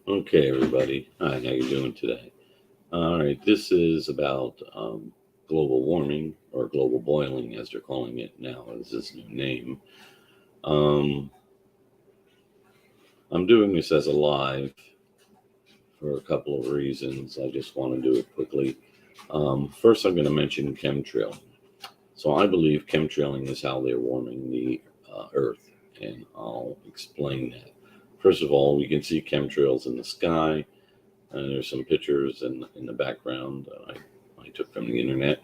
Okay, everybody. Hi, how you doing today? All right, this is about global warming or global boiling, as they're calling it now, is this new name. Um, I'm doing this as a live for a couple of reasons. I just want to do it quickly. First, I'm going to mention chemtrailing. So I believe chemtrailing is how they're warming the Earth, and I'll explain that. First of all, we can see chemtrails in the sky. There's some pictures in the background I took from the internet.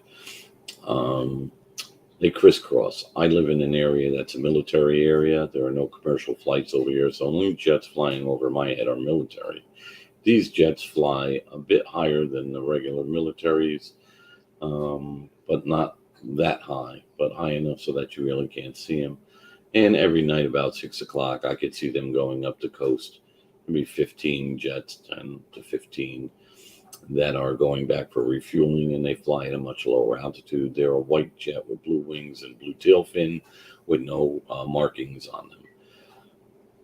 Um, they crisscross. I live in an area that's a military area. There are no commercial flights over here, so only jets flying over my head are military. These jets fly a bit higher than the regular militaries, but not that high, but high enough so that you really can't see them. And every night about 6 o'clock, I could see them going up the coast. Maybe 15 jets, 10 to 15 that are going back for refueling, and they fly at a much lower altitude. They're a white jet with blue wings and blue tail fin with no markings on them.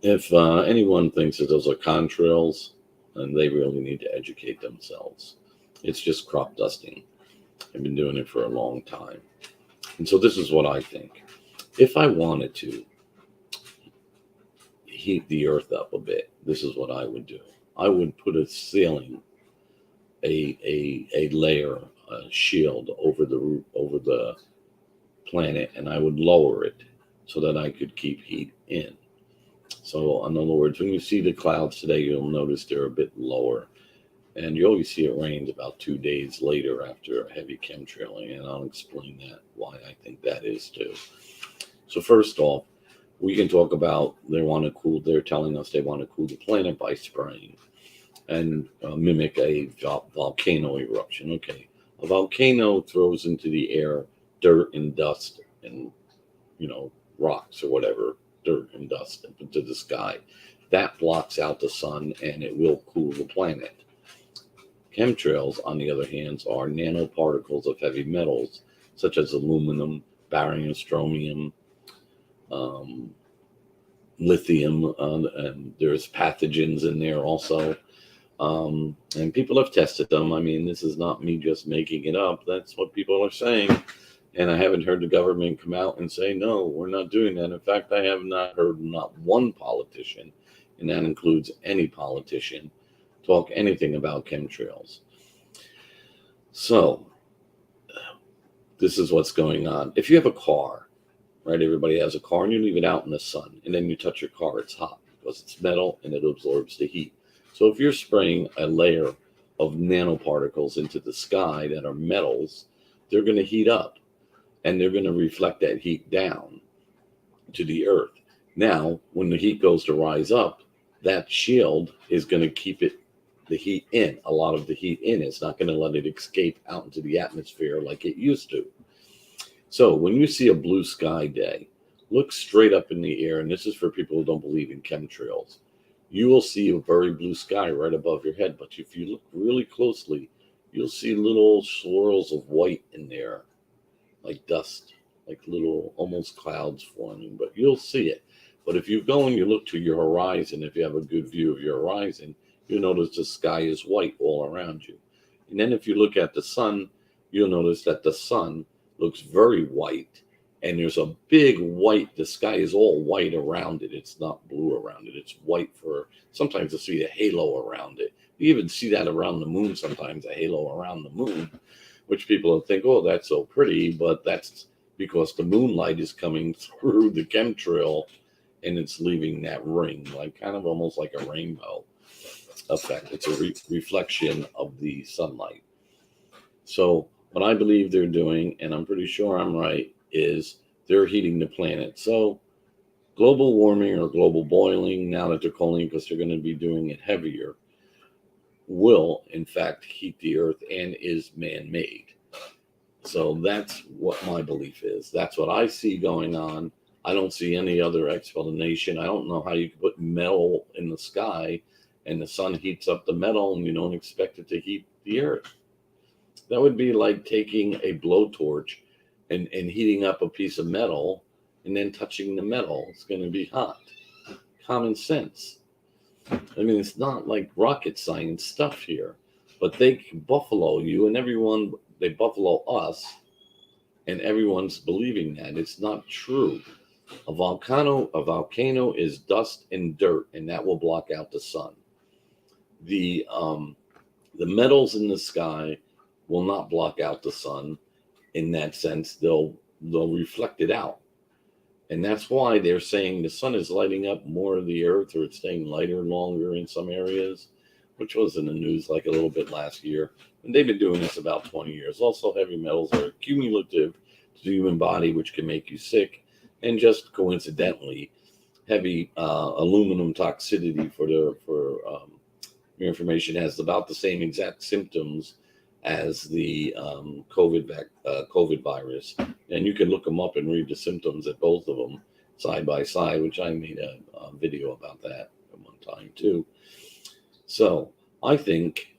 If anyone thinks that those are contrails, then they really need to educate themselves. It's just crop dusting. I've been doing it for a long time. And so this is what I think. If I wanted to heat the earth up a bit, this is what I would do. I would put a ceiling, a layer, a shield over the planet, and I would lower it so that I could keep heat in. So, in other words, when you see the clouds today, you'll notice they're a bit lower, and you always see it rains about 2 days later after a heavy chemtrailing, and I'll explain that why I think that is too. So, first off, we can talk about they want to cool. They're telling us they want to cool the planet by spraying and mimic a volcano eruption. Okay, a volcano throws into the air dirt and dust and rocks or whatever, dirt and dust into the sky. That blocks out the sun and it will cool the planet. Chemtrails, on the other hand, are nanoparticles of heavy metals such as aluminum, barium, strontium, um, lithium, and there's pathogens in there also. And people have tested them. I mean, this is not me just making it up. That's what people are saying. And I haven't heard the government come out and say, no, we're not doing that. In fact, I have not heard not one politician, and that includes any politician, talk anything about chemtrails. So, this is what's going on. If you have a car, right, everybody has a car, and you leave it out in the sun, and then you touch your car, it's hot because it's metal and it absorbs the heat. So if you're spraying a layer of nanoparticles into the sky that are metals, they're going to heat up and they're going to reflect that heat down to the earth. Now, when the heat goes to rise up, that shield is going to keep the heat in, a lot of the heat in. It's not going to let it escape out into the atmosphere like it used to. So when you see a blue sky day, look straight up in the air, and this is for people who don't believe in chemtrails. You will see a very blue sky right above your head, but if you look really closely, you'll see little swirls of white in there, like dust, like little almost clouds forming, but you'll see it. But if you go and you look to your horizon, if you have a good view of your horizon, you'll notice the sky is white all around you. And then if you look at the sun, you'll notice that the sun looks very white, and there's a big white, the sky is all white around it. It's not blue around it, it's white. For sometimes you see a halo around it. You even see that around the moon sometimes, a halo around the moon, which people think, oh, that's so pretty, but that's because the moonlight is coming through the chemtrail and it's leaving that ring, like kind of almost like a rainbow effect. It's a reflection of the sunlight. So, what I believe they're doing, and I'm pretty sure I'm right, is they're heating the planet. So, global warming or global boiling, now that they're calling it because they're going to be doing it heavier, will in fact heat the earth and is man made. So that's what my belief is. That's what I see going on. I don't see any other explanation. I don't know how you could put metal in the sky and the sun heats up the metal and you don't expect it to heat the earth. That would be like taking a blowtorch and heating up a piece of metal and then touching the metal. It's going to be hot. Common sense. I mean, it's not like rocket science stuff here, but they can buffalo you and everyone, they buffalo us, and everyone's believing that. It's not true. A volcano is dust and dirt, and that will block out the sun. The metals in the sky will not block out the sun. In that sense, they'll reflect it out. And that's why they're saying the sun is lighting up more of the earth, or it's staying lighter longer in some areas, which was in the news like a little bit last year. And they've been doing this about 20 years. Also, heavy metals are cumulative to the human body, which can make you sick. And just coincidentally, heavy aluminum toxicity for your information has about the same exact symptoms as the COVID virus, and you can look them up and read the symptoms at both of them side by side, which I made a video about that at one time too. So I think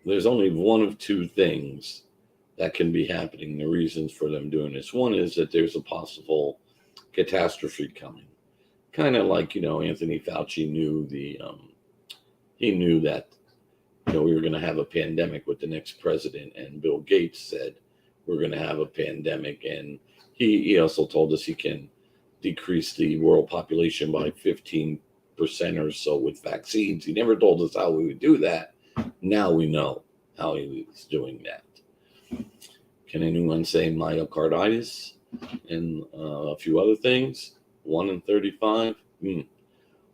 there's only one of two things that can be happening. The reasons for them doing this: one is that there's a possible catastrophe coming, kind of like Anthony Fauci knew he knew that we were going to have a pandemic with the next president, and Bill Gates said we're going to have a pandemic, and he also told us he can decrease the world population by 15% or so with vaccines. He never told us how we would do that. Now we know how he was doing that. Can anyone say myocarditis and a few other things? 1 in 35?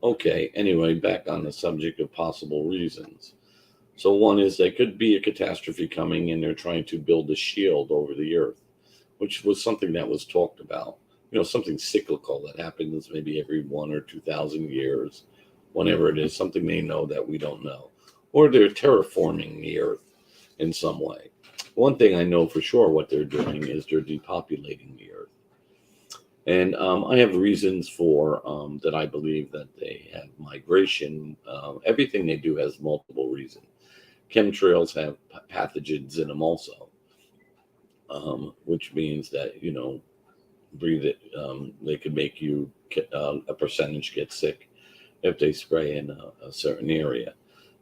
Okay, anyway, back on the subject of possible reasons. So one is there could be a catastrophe coming, and they're trying to build a shield over the earth, which was something that was talked about. Something cyclical that happens maybe every 1 or 2,000 years, whenever it is, something they know that we don't know. Or they're terraforming the earth in some way. One thing I know for sure what they're doing is they're depopulating the earth. And I have reasons for that I believe that they have migration. Everything they do has multiple reasons. Chemtrails have pathogens in them also, which means that, breathe it, they could make you a percentage get sick if they spray in a certain area.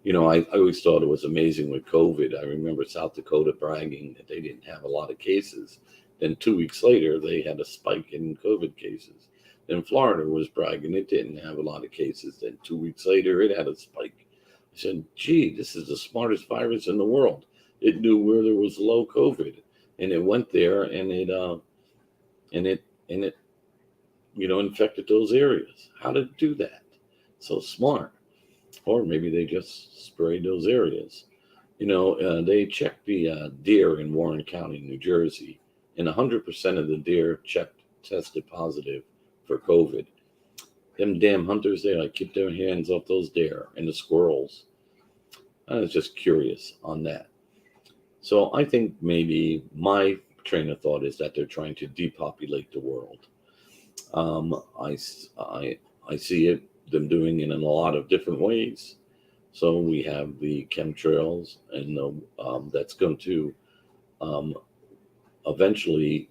I always thought it was amazing with COVID. I remember South Dakota bragging that they didn't have a lot of cases. Then 2 weeks later, they had a spike in COVID cases. Then Florida was bragging it didn't have a lot of cases. Then 2 weeks later, it had a spike. I said, gee, this is the smartest virus in the world. It knew where there was low COVID, and it went there, and it infected those areas. How did it do that? So smart. Or maybe they just sprayed those areas. They checked the deer in Warren County, New Jersey, and 100% of the deer tested positive for COVID. Them damn hunters, they keep their hands off those deer and the squirrels. I was just curious on that. So I think maybe my train of thought is that they're trying to depopulate the world. I see them doing it in a lot of different ways. So we have the chemtrails, and that's going to eventually,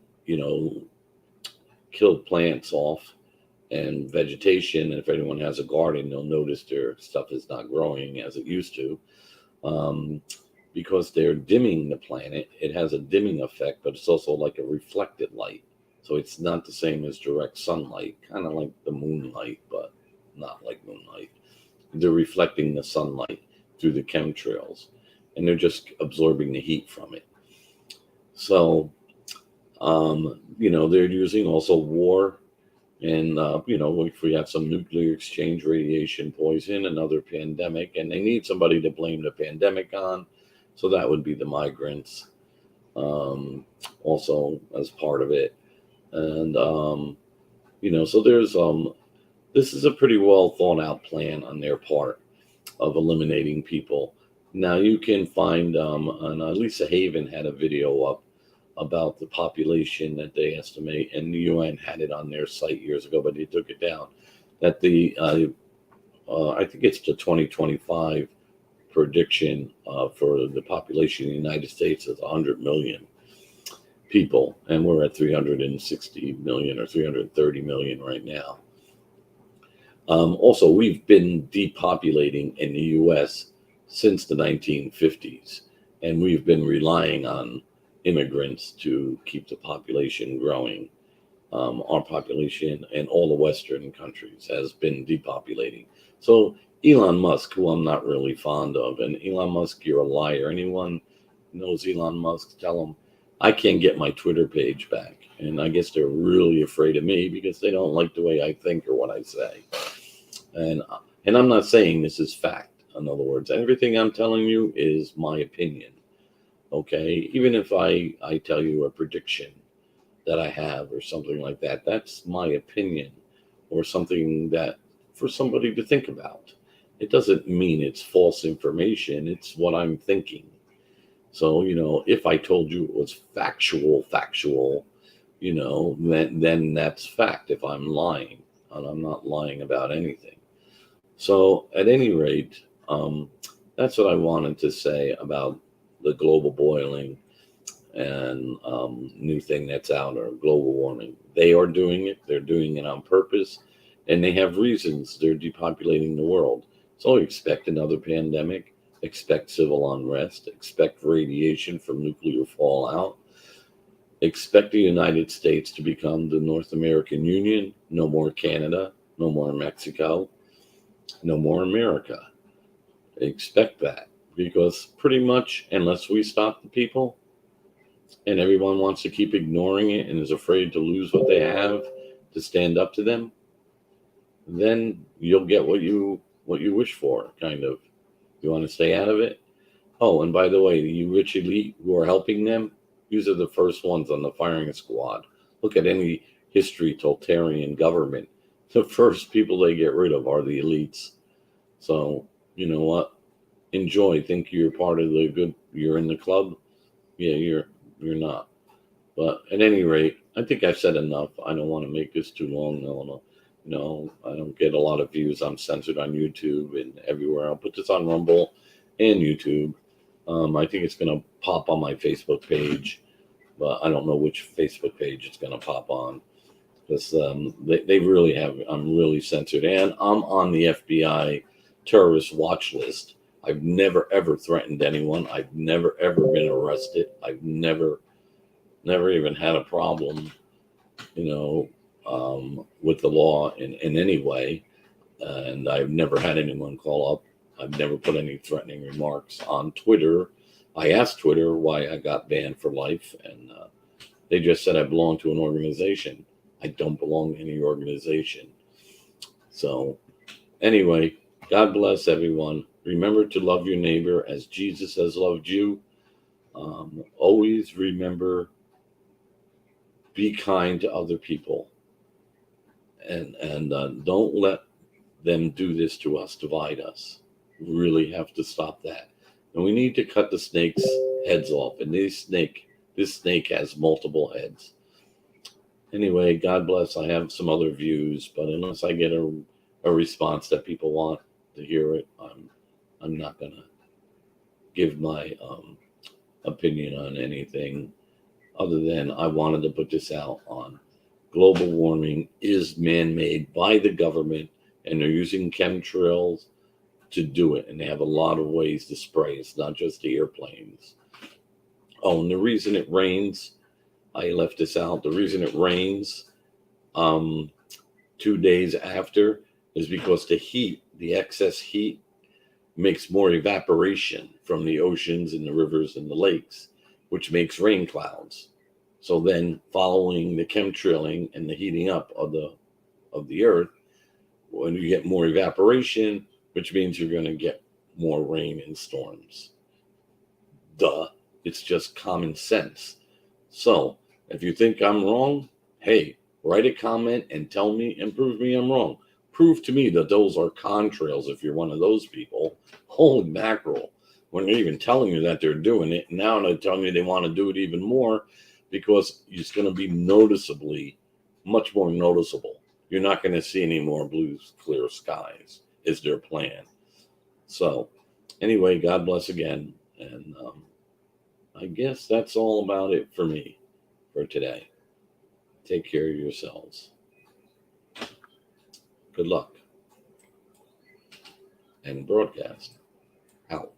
kill plants off and vegetation. And if anyone has a garden, they'll notice their stuff is not growing as it used to, because they're dimming the planet. It has a dimming effect, but it's also like a reflected light. So it's not the same as direct sunlight, kind of like the moonlight, but not like moonlight. They're reflecting the sunlight through the chemtrails, and they're just absorbing the heat from it. So, they're using also war, and, if we have some nuclear exchange, radiation poison, another pandemic, and they need somebody to blame the pandemic on. So that would be the migrants, also as part of it. And, so there's, this is a pretty well thought out plan on their part of eliminating people. Now you can find, and Lisa Haven had a video up about the population that they estimate, and the UN had it on their site years ago, but they took it down. That I think it's the 2025 prediction for the population in the United States is 100 million people, and we're at 360 million or 330 million right now. Also, we've been depopulating in the U.S. since the 1950s, and we've been relying on immigrants to keep the population growing. Our population in all the Western countries has been depopulating. So Elon Musk, who I'm not really fond of, and Elon Musk, you're a liar. Anyone knows Elon Musk, tell him I can't get my Twitter page back. And I guess they're really afraid of me because they don't like the way I think or what I say. And I'm not saying this is fact. In other words, everything I'm telling you is my opinion. Okay, even if I tell you a prediction that I have or something like that, that's my opinion or something that for somebody to think about. It doesn't mean it's false information. It's what I'm thinking. So, if I told you it was factual, then that's fact if I'm lying, and I'm not lying about anything. So, at any rate, that's what I wanted to say about the global boiling and new thing that's out, or global warming. They are doing it. They're doing it on purpose, and they have reasons. They're depopulating the world. So expect another pandemic. Expect civil unrest. Expect radiation from nuclear fallout. Expect the United States to become the North American Union. No more Canada. No more Mexico. No more America. Expect that, because pretty much, unless we stop the people, and everyone wants to keep ignoring it and is afraid to lose what they have to stand up to them, then you'll get what you wish for, kind of. You want to stay out of it. Oh, and by the way, you rich elite who are helping them, these are the first ones on the firing squad. Look at any history totalitarian government. The first people they get rid of are the elites. So, you know what? Enjoy. Think you're part of the good. You're in the club. Yeah, you're not. But at any rate, I think I've said enough. I don't want to make this too long. No, I don't get a lot of views. I'm censored on YouTube and everywhere. I'll put this on Rumble and YouTube. I think it's going to pop on my Facebook page, but I don't know which Facebook page it's going to pop on, because they really have. I'm really censored, and I'm on the FBI terrorist watch list. I've never ever threatened anyone. I've never ever been arrested. I've never even had a problem, with the law in any way. And I've never had anyone call up. I've never put any threatening remarks on Twitter. I asked Twitter why I got banned for life, and they just said I belong to an organization. I don't belong to any organization. So, anyway, God bless everyone. Remember to love your neighbor as Jesus has loved you. Always remember, be kind to other people, and don't let them do this to us, divide us. We really have to stop that, and we need to cut the snake's heads off. And this snake has multiple heads. Anyway, God bless. I have some other views, but unless I get a response that people want to hear it, I'm not gonna give my opinion on anything other than I wanted to put this out on global warming is man-made by the government, and they're using chemtrails to do it, and they have a lot of ways to spray. It's not just the airplanes. Oh, and the reason it rains, I left this out. The reason it rains 2 days after is because the excess heat makes more evaporation from the oceans and the rivers and the lakes, which makes rain clouds. So then, following the chemtrailing and the heating up of the earth, when you get more evaporation, which means you're going to get more rain and storms. Duh. It's just common sense. So, if you think I'm wrong, hey, write a comment and tell me and prove me I'm wrong. Prove to me that those are contrails if you're one of those people. Holy mackerel. When they're even telling you that they're doing it, now they're telling you they want to do it even more, because it's going to be noticeably, much more noticeable. You're not going to see any more blue, clear skies, is their plan. So, anyway, God bless again. And I guess that's all about it for me for today. Take care of yourselves. Good luck. and broadcast out.